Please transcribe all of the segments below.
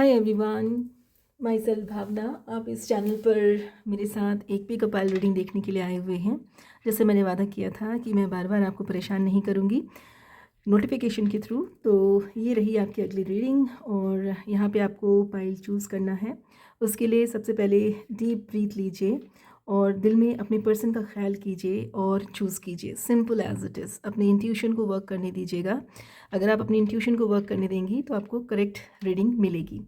Hi everyone, my self भावना। आप इस channel पर मेरे साथ एक भी कपाल रीडिंग देखने के लिए आए हुए हैं। जैसे मैंने वादा किया था कि मैं बार बार आपको परेशान नहीं करूँगी नोटिफिकेशन के थ्रू। तो ये रही आपकी अगली रीडिंग और यहाँ पे आपको पाइल चूज़ करना है। उसके लिए सबसे पहले डीप ब्रीथ लीजिए और दिल में अपने पर्सन का ख्याल कीजिए और चूज़ कीजिए। Simple as it is. अपने इंट्यूशन को वर्क करने दीजिएगा। अगर आप अपनी इंट्यूशन को वर्क करने देंगी तो आपको करेक्ट रीडिंग मिलेगी।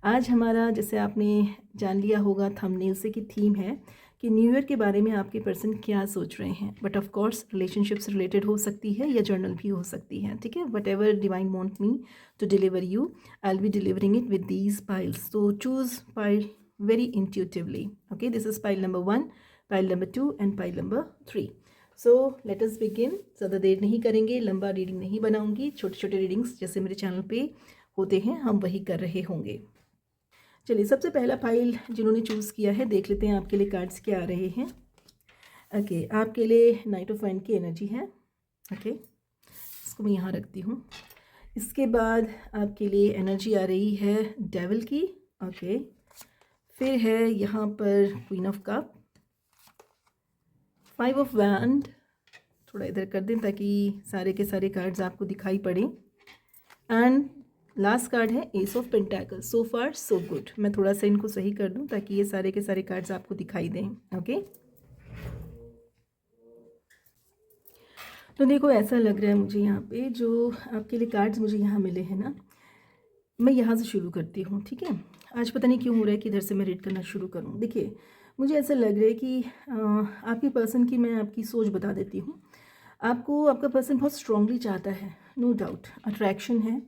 आज हमारा, जैसे आपने जान लिया होगा थंबनेल से, कि थीम है कि न्यू ईयर के बारे में आपके पर्सन क्या सोच रहे हैं। बट ऑफ कोर्स रिलेशनशिप से रिलेटेड हो सकती है या जर्नल भी हो सकती है। ठीक है, whatever divine want me to deliver you, I will be delivering it with these piles. तो choose pile very intuitively. Okay, this is pile number 1, pile number 2 and pile number 3. So let us begin. ज़्यादा देर नहीं करेंगे, लंबा reading नहीं बनाऊंगी। छोटे छोटे readings जैसे मेरे चैनल पे होते हैं हम वही कर रहे होंगे। चलिए, सबसे पहला फाइल जिन्होंने चूज़ किया है, देख लेते हैं आपके लिए कार्ड्स क्या आ रहे हैं। ओके, आपके लिए नाइट ऑफ वाइन की एनर्जी है। ओके, इसको मैं यहाँ रखती हूँ। इसके बाद आपके लिए एनर्जी आ रही है डेविल की। ओके, फिर है यहाँ पर queen of cup, 5 of wand. थोड़ा इधर कर दें ताकि सारे के सारे कार्ड्स आपको दिखाई पड़ें। एंड लास्ट कार्ड है ace of pentacle. So far so good. मैं थोड़ा सा इनको सही कर दूं ताकि ये सारे के सारे कार्ड्स आपको दिखाई दें। ओके, तो देखो, ऐसा लग रहा है मुझे यहाँ पे जो आपके लिए कार्ड्स मुझे यहाँ मिले हैं ना, मैं यहाँ से शुरू करती हूँ। ठीक है, आज पता नहीं क्यों हो रहा है कि इधर से मैं रीड करना शुरू करूँ। देखिए, मुझे ऐसा लग रहा है कि आपके पर्सन की मैं आपकी सोच बता देती हूँ। आपको आपका पर्सन बहुत स्ट्रांगली चाहता है, नो डाउट। अट्रैक्शन है,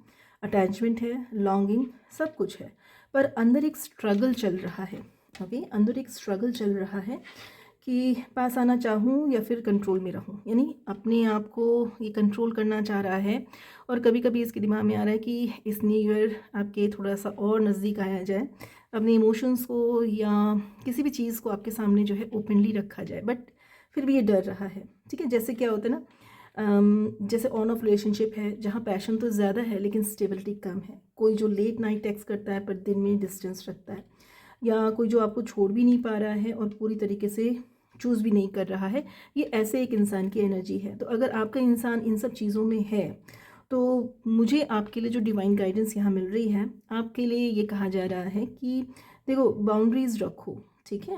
अटैचमेंट है, लॉन्गिंग, सब कुछ है, पर अंदर एक स्ट्रगल चल रहा है। ओके, अंदर एक स्ट्रगल चल रहा है कि पास आना चाहूँ या फिर कंट्रोल में रहूँ, यानी अपने आप को ये कंट्रोल करना चाह रहा है। और कभी कभी इसके दिमाग में आ रहा है कि इस न्यू ईयर आपके थोड़ा सा और नज़दीक आया जाए, अपने इमोशंस को या किसी भी चीज़ को आपके सामने जो है ओपनली रखा जाए। बट फिर भी ये डर रहा है। ठीक है, जैसे क्या होता है ना, जैसे ऑन ऑफ रिलेशनशिप है जहाँ पैशन तो ज़्यादा है लेकिन स्टेबिलिटी कम है। कोई जो लेट नाइट टेक्स्ट करता है पर दिन में डिस्टेंस रखता है, या कोई जो आपको छोड़ भी नहीं पा रहा है और पूरी तरीके से चूज़ भी नहीं कर रहा है। ये ऐसे एक इंसान की एनर्जी है। तो अगर आपका इंसान इन सब चीज़ों में है तो मुझे आपके लिए जो डिवाइन गाइडेंस यहाँ मिल रही है, आपके लिए ये कहा जा रहा है कि देखो, बाउंड्रीज़ रखो। ठीक है,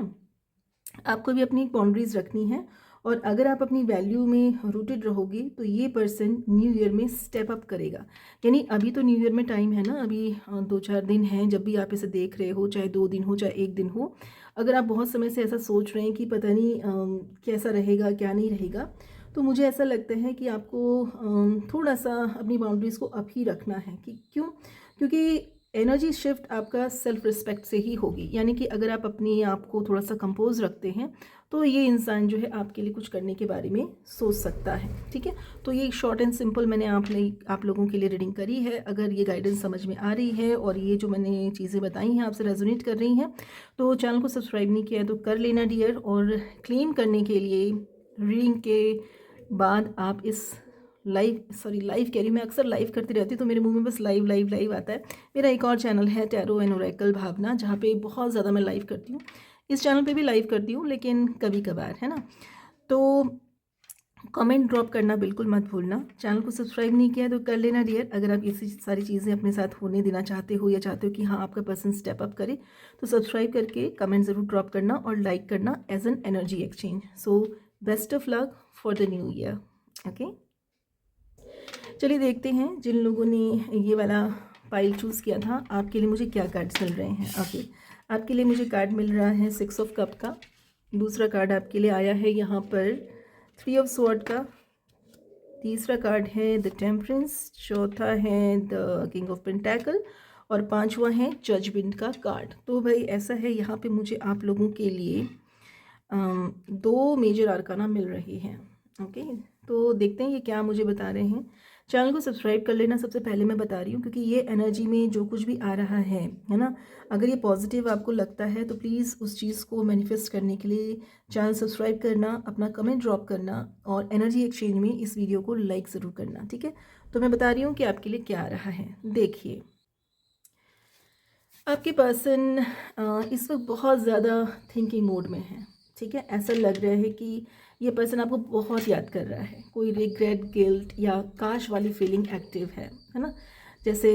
आपको भी अपनी बाउंड्रीज़ रखनी है। और अगर आप अपनी वैल्यू में रूटेड रहोगे तो ये पर्सन न्यू ईयर में स्टेप अप करेगा। यानी अभी तो न्यू ईयर में टाइम है ना, अभी 2-4 दिन हैं। जब भी आप इसे देख रहे हो, चाहे 2 दिन हो चाहे 1 दिन हो, अगर आप बहुत समय से ऐसा सोच रहे हैं कि पता नहीं कैसा रहेगा क्या नहीं रहेगा, तो मुझे ऐसा लगता है कि आपको थोड़ा सा अपनी बाउंड्रीज़ को अप ही रखना है। कि क्यों? क्योंकि एनर्जी शिफ्ट आपका सेल्फ रिस्पेक्ट से ही होगी। यानी कि अगर आप अपने आप को थोड़ा सा कंपोज रखते हैं तो ये इंसान जो है आपके लिए कुछ करने के बारे में सोच सकता है। ठीक है, तो ये शॉर्ट एंड सिंपल मैंने आप लोगों के लिए रीडिंग करी है। अगर ये गाइडेंस समझ में आ रही है और ये जो मैंने चीज़ें बताई हैं आपसे रेजोनेट कर रही हैं, तो चैनल को सब्सक्राइब नहीं किया है तो कर लेना डियर। और क्लेम करने के लिए रीडिंग के बाद आप इस लाइव कह रही हूँ, मैं अक्सर लाइव करती रहती हूँ तो मेरे मुंह में बस लाइव लाइव लाइव आता है। मेरा एक और चैनल है टैरो एंड ओरेकल भावना, जहाँ पे बहुत ज़्यादा मैं लाइव करती हूँ। इस चैनल पे भी लाइव करती हूँ लेकिन कभी कभार, है ना। तो कमेंट ड्रॉप करना बिल्कुल मत भूलना। चैनल को सब्सक्राइब नहीं किया तो कर लेना डियर। अगर आप ऐसी सारी चीज़ें अपने साथ होने देना चाहते हो या चाहते हो कि हाँ आपका पर्सन स्टेप अप करे, तो सब्सक्राइब करके कमेंट ज़रूर ड्रॉप करना और लाइक करना as an energy exchange. So best of luck for the new year. Okay, चलिए देखते हैं जिन लोगों ने ये वाला पाइल चूज़ किया था आपके लिए मुझे क्या कार्ड्स मिल रहे हैं। ओके, आपके लिए मुझे कार्ड मिल रहा है 6 ऑफ कप का। दूसरा कार्ड आपके लिए आया है यहाँ पर 3 ऑफ स्वॉर्ड का। तीसरा कार्ड है द टेम्परेंस। चौथा है द किंग ऑफ पेंटाकल। और पांचवा है जजमेंट का कार्ड। तो भाई ऐसा है, यहाँ पे मुझे आप लोगों के लिए 2 मेजर आर्काना मिल रही हैं। ओके, तो देखते हैं ये क्या मुझे बता रहे हैं। चैनल को सब्सक्राइब कर लेना, सबसे पहले मैं बता रही हूँ, क्योंकि ये एनर्जी में जो कुछ भी आ रहा है ना, अगर ये पॉजिटिव आपको लगता है तो प्लीज़ उस चीज़ को मैनिफेस्ट करने के लिए चैनल सब्सक्राइब करना, अपना कमेंट ड्रॉप करना और एनर्जी एक्सचेंज में इस वीडियो को लाइक ज़रूर करना। ठीक है, तो मैं बता रही हूँ कि आपके लिए क्या आ रहा है। देखिए, आपके पर्सन इस वक्त बहुत ज़्यादा थिंकिंग मोड में है, ठीक है। ऐसा लग रहा है कि ये पर्सन आपको बहुत याद कर रहा है, कोई रिग्रेट, गिल्ट या काश वाली फीलिंग एक्टिव है ना। जैसे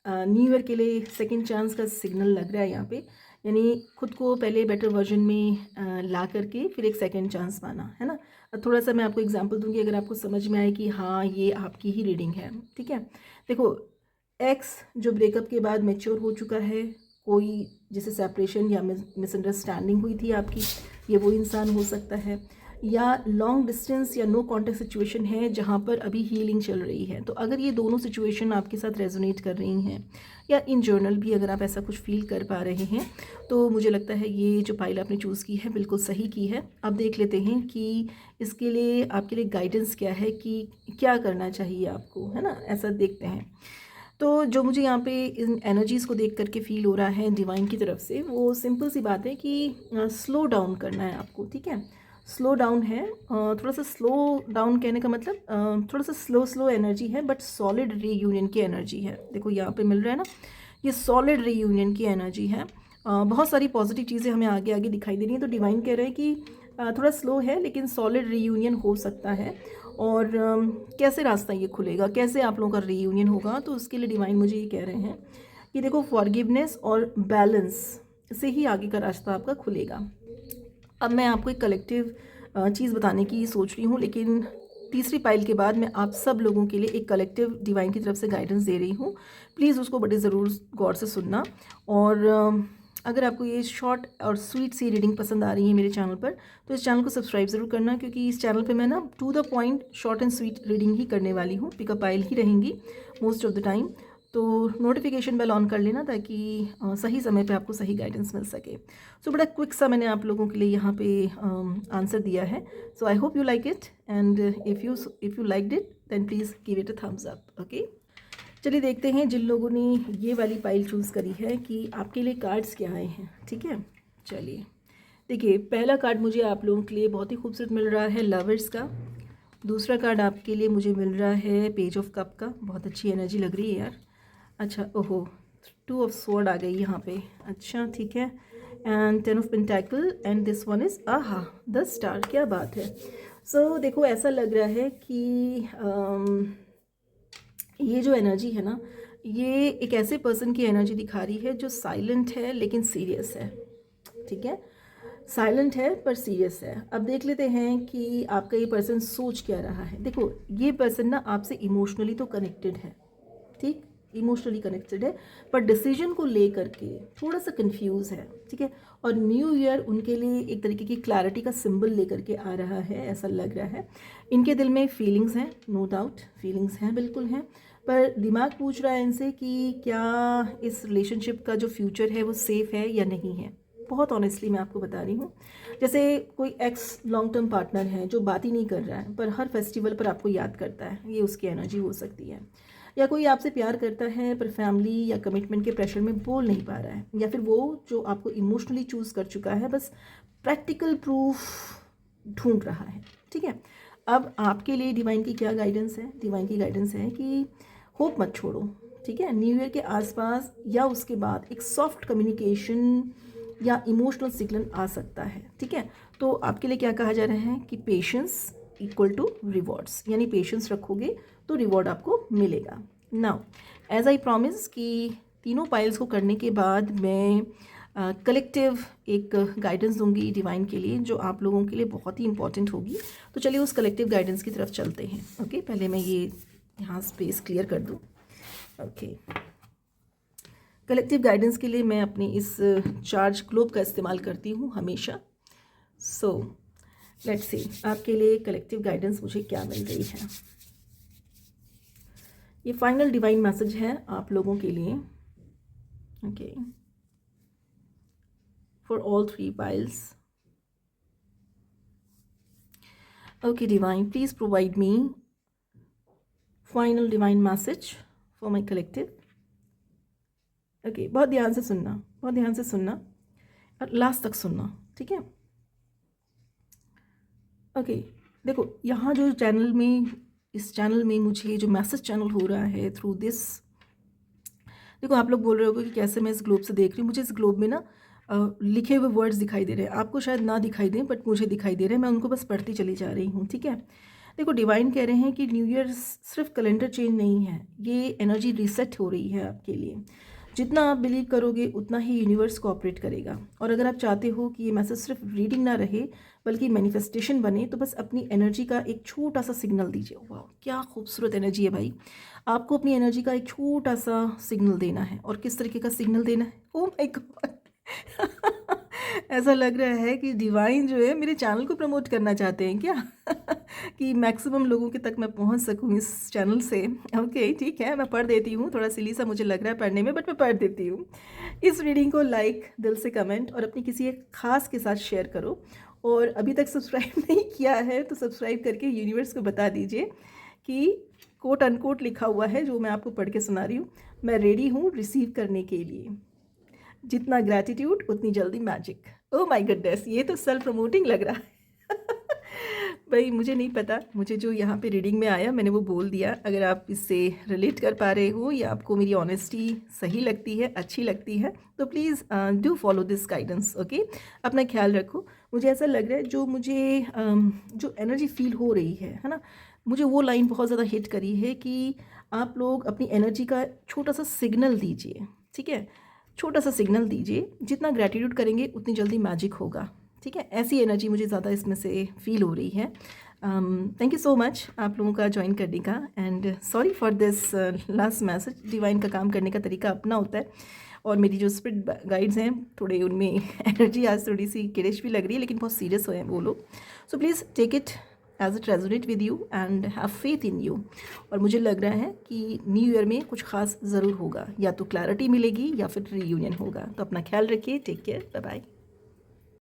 न्यू ईयर के लिए सेकंड चांस का सिग्नल लग रहा है यहाँ पे, यानी खुद को पहले बेटर वर्जन में ला करके फिर एक सेकंड चांस पाना, है ना। थोड़ा सा मैं आपको एग्जांपल दूंगी, अगर आपको समझ में आए कि हाँ ये आपकी ही रीडिंग है, ठीक है। देखो, एक्स जो ब्रेकअप के बाद मैच्योर हो चुका है, कोई जिसे सेपरेशन या मिसअंडरस्टैंडिंग हुई थी आपकी, ये वो इंसान हो सकता है। या लॉन्ग डिस्टेंस या नो कॉन्टेक्ट सिचुएशन है जहाँ पर अभी हीलिंग चल रही है। तो अगर ये दोनों सिचुएशन आपके साथ रेजोनेट कर रही हैं, या इन जर्नल भी अगर आप ऐसा कुछ फील कर पा रहे हैं, तो मुझे लगता है ये जो फाइल आपने चूज़ की है बिल्कुल सही की है। अब देख लेते हैं कि इसके लिए आपके लिए गाइडेंस क्या है, कि क्या करना चाहिए आपको, है ना। ऐसा देखते हैं। तो जो मुझे यहाँ पे इन एनर्जीज़ को देख करके फील हो रहा है डिवाइन की तरफ से, वो सिंपल सी बात है कि स्लो डाउन करना है आपको, ठीक है। स्लो डाउन है, थोड़ा सा स्लो डाउन कहने का मतलब थोड़ा सा स्लो स्लो एनर्जी है, बट सॉलिड रीयूनियन की एनर्जी है। देखो यहाँ पे मिल रहा है ना, ये सॉलिड रीयूनियन की एनर्जी है। बहुत सारी पॉजिटिव चीज़ें हमें आगे आगे दिखाई दे रही हैं। तो डिवाइन कह रहे हैं कि थोड़ा स्लो है लेकिन सॉलिड रीयूनियन हो सकता है। और कैसे रास्ता ये खुलेगा, कैसे आप लोगों का रीयूनियन होगा, तो उसके लिए डिवाइन मुझे ये कह रहे हैं कि देखो, फॉरगिवनेस और बैलेंस से ही आगे का रास्ता आपका खुलेगा। अब मैं आपको एक कलेक्टिव चीज़ बताने की सोच रही हूँ, लेकिन तीसरी पाइल के बाद मैं आप सब लोगों के लिए एक कलेक्टिव डिवाइन की तरफ से गाइडेंस दे रही हूँ। प्लीज़ उसको बड़े ज़रूर गौर से सुनना। और अगर आपको ये शॉर्ट और स्वीट सी रीडिंग पसंद आ रही है मेरे चैनल पर, तो इस चैनल को सब्सक्राइब ज़रूर करना, क्योंकि इस चैनल पे मैं ना to the point short and sweet reading ही करने वाली हूँ। पिकअप पाइल ही रहेंगी मोस्ट ऑफ द टाइम। तो नोटिफिकेशन बेल ऑन कर लेना, ताकि सही समय पे आपको सही गाइडेंस मिल सके। सो बड़ा क्विक सा मैंने आप लोगों के लिए यहाँ पे आंसर दिया है। So I hope you like it, and if you liked it then please give it a thumbs up. Okay, चलिए देखते हैं जिन लोगों ने ये वाली फाइल चूज़ करी है कि आपके लिए कार्ड्स क्या आए हैं, ठीक है। चलिए देखिए, पहला कार्ड मुझे आप लोगों के लिए बहुत ही खूबसूरत मिल रहा है, लवर्स का। दूसरा कार्ड आपके लिए मुझे मिल रहा है पेज ऑफ कप का, बहुत अच्छी एनर्जी लग रही है यार। अच्छा, ओहो, टू ऑफ स्वॉर्ड आ गई यहाँ पे, अच्छा ठीक है। And 10 of pentacle, and this one is aha the star, क्या बात है। सो देखो, ऐसा लग रहा है कि ये जो एनर्जी है ना, ये एक ऐसे पर्सन की एनर्जी दिखा रही है जो साइलेंट है लेकिन सीरियस है, ठीक है। साइलेंट है पर सीरियस है। अब देख लेते हैं कि आपका ये पर्सन सोच क्या रहा है। देखो, ये पर्सन ना आपसे इमोशनली तो कनेक्टेड है, ठीक, इमोशनली कनेक्टेड है, पर डिसीजन को लेकर के थोड़ा सा कंफ्यूज है, ठीक है। और न्यू ईयर उनके लिए एक तरीके की क्लैरिटी का सिंबल लेकर के आ रहा है, ऐसा लग रहा है। इनके दिल में फीलिंग्स हैं, नो डाउट फीलिंग्स हैं, बिल्कुल हैं, पर दिमाग पूछ रहा है इनसे कि क्या इस रिलेशनशिप का जो फ्यूचर है वो सेफ़ है या नहीं है। बहुत ऑनेस्टली मैं आपको बता रही हूँ, जैसे कोई एक्स लॉन्ग टर्म पार्टनर है जो बात ही नहीं कर रहा है पर हर फेस्टिवल पर आपको याद करता है, ये उसकी एनर्जी हो सकती है। या कोई आपसे प्यार करता है पर फैमिली या कमिटमेंट के प्रेशर में बोल नहीं पा रहा है। या फिर वो जो आपको इमोशनली चूज़ कर चुका है, बस प्रैक्टिकल प्रूफ ढूंढ रहा है, ठीक है। अब आपके लिए डिवाइन की क्या गाइडेंस है? डिवाइन की गाइडेंस है कि होप मत छोड़ो, ठीक है। न्यू ईयर के आसपास या उसके बाद एक सॉफ्ट कम्युनिकेशन या इमोशनल सिग्नल आ सकता है, ठीक है। तो आपके लिए क्या कहा जा रहा है कि पेशेंस इक्वल टू रिवॉर्ड्स, यानी पेशेंस रखोगे तो रिवॉर्ड आपको मिलेगा। नाउ एज आई प्रॉमिस कि तीनों पाइल्स को करने के बाद मैं कलेक्टिव एक गाइडेंस दूंगी डिवाइन के लिए, जो आप लोगों के लिए बहुत ही इंपॉर्टेंट होगी। तो चलिए उस कलेक्टिव गाइडेंस की तरफ चलते हैं। ओके, पहले मैं ये यहाँ स्पेस क्लियर कर दूँ। ओके, कलेक्टिव गाइडेंस के लिए मैं अपनी इस चार्ज ग्लोब का इस्तेमाल करती हूँ हमेशा। सो लेट्स सी आपके लिए कलेक्टिव गाइडेंस मुझे क्या मिल रही है। ये फाइनल डिवाइन मैसेज है आप लोगों के लिए, okay, for all 3 piles। Okay divine, please provide me final divine message for my collective. Okay, बहुत ध्यान से सुनना, बहुत ध्यान से सुनना और लास्ट तक सुनना, ठीक है। ओके, देखो यहाँ जो चैनल में, इस चैनल में मुझे जो मैसेज चैनल हो रहा है थ्रू दिस देखो आप लोग बोल रहे होगे कि कैसे मैं इस ग्लोब से देख रही हूँ, मुझे इस ग्लोब में ना लिखे हुए वर्ड्स दिखाई दे रहे हैं, आपको शायद ना दिखाई दें बट मुझे दिखाई दे रहे हैं, मैं उनको बस पढ़ती चली जा रही हूँ, ठीक है। देखो डिवाइन कह रहे हैं कि न्यू ईयर सिर्फ कैलेंडर चेंज नहीं है, ये एनर्जी रीसेट हो रही है आपके लिए। जितना आप बिलीव करोगे उतना ही यूनिवर्स कोऑपरेट करेगा। और अगर आप चाहते हो कि ये मैसेज सिर्फ रीडिंग ना रहे बल्कि मैनिफेस्टेशन बने, तो बस अपनी एनर्जी का एक छोटा सा सिग्नल दीजिए। वाह क्या खूबसूरत एनर्जी है भाई। आपको अपनी एनर्जी का एक छोटा सा सिग्नल देना है। और किस तरीके का सिग्नल देना है? ओह माय गॉड ऐसा लग रहा है कि डिवाइन जो है मेरे चैनल को प्रमोट करना चाहते हैं क्या कि मैक्सिमम लोगों के तक मैं पहुंच सकूं इस चैनल से। ओके ठीक है, मैं पढ़ देती हूँ, थोड़ा सिली सा मुझे लग रहा है पढ़ने में बट मैं पढ़ देती हूँ। इस रीडिंग को लाइक, दिल से कमेंट और अपनी किसी एक खास के साथ शेयर करो। और अभी तक सब्सक्राइब नहीं किया है तो सब्सक्राइब करके यूनिवर्स को बता दीजिए कि कोट अनकोट लिखा हुआ है जो मैं आपको पढ़ के सुना रही हूँ, मैं रेडी हूँ रिसीव करने के लिए। जितना ग्रैटिट्यूड उतनी जल्दी मैजिक। ओह माय गुडनेस, ये तो सेल्फ प्रमोटिंग लग रहा है भाई मुझे नहीं पता, मुझे जो यहाँ पे रीडिंग में आया मैंने वो बोल दिया। अगर आप इससे रिलेट कर पा रहे हो या आपको मेरी ऑनेस्टी सही लगती है, अच्छी लगती है, तो please do follow this guidance. Okay, अपना ख्याल रखो। मुझे ऐसा लग रहा है जो मुझे जो एनर्जी फील हो रही है ना, मुझे वो लाइन बहुत ज़्यादा हिट करी है कि आप लोग अपनी एनर्जी का छोटा सा सिग्नल दीजिए, ठीक है, छोटा सा सिग्नल दीजिए। जितना ग्रैटिट्यूड करेंगे उतनी जल्दी मैजिक होगा, ठीक है। ऐसी एनर्जी मुझे ज़्यादा इसमें से फील हो रही है। थैंक यू सो मच आप लोगों का ज्वाइन करने का and sorry for this last message. Divine का काम करने का तरीका अपना होता है और मेरी जो स्पिरिट गाइड्स हैं थोड़े उनमें एनर्जी आज थोड़ी सी किरिश भी लग रही है, लेकिन बहुत सीरियस हो हैं वो लोग। So please take it as it resonate with you and have faith in you. और मुझे लग रहा है कि न्यू ईयर में कुछ खास ज़रूर होगा, या तो क्लैरिटी मिलेगी या फिर रीयूनियन होगा। तो अपना ख्याल रखिए, टेक केयर, बाय बाय।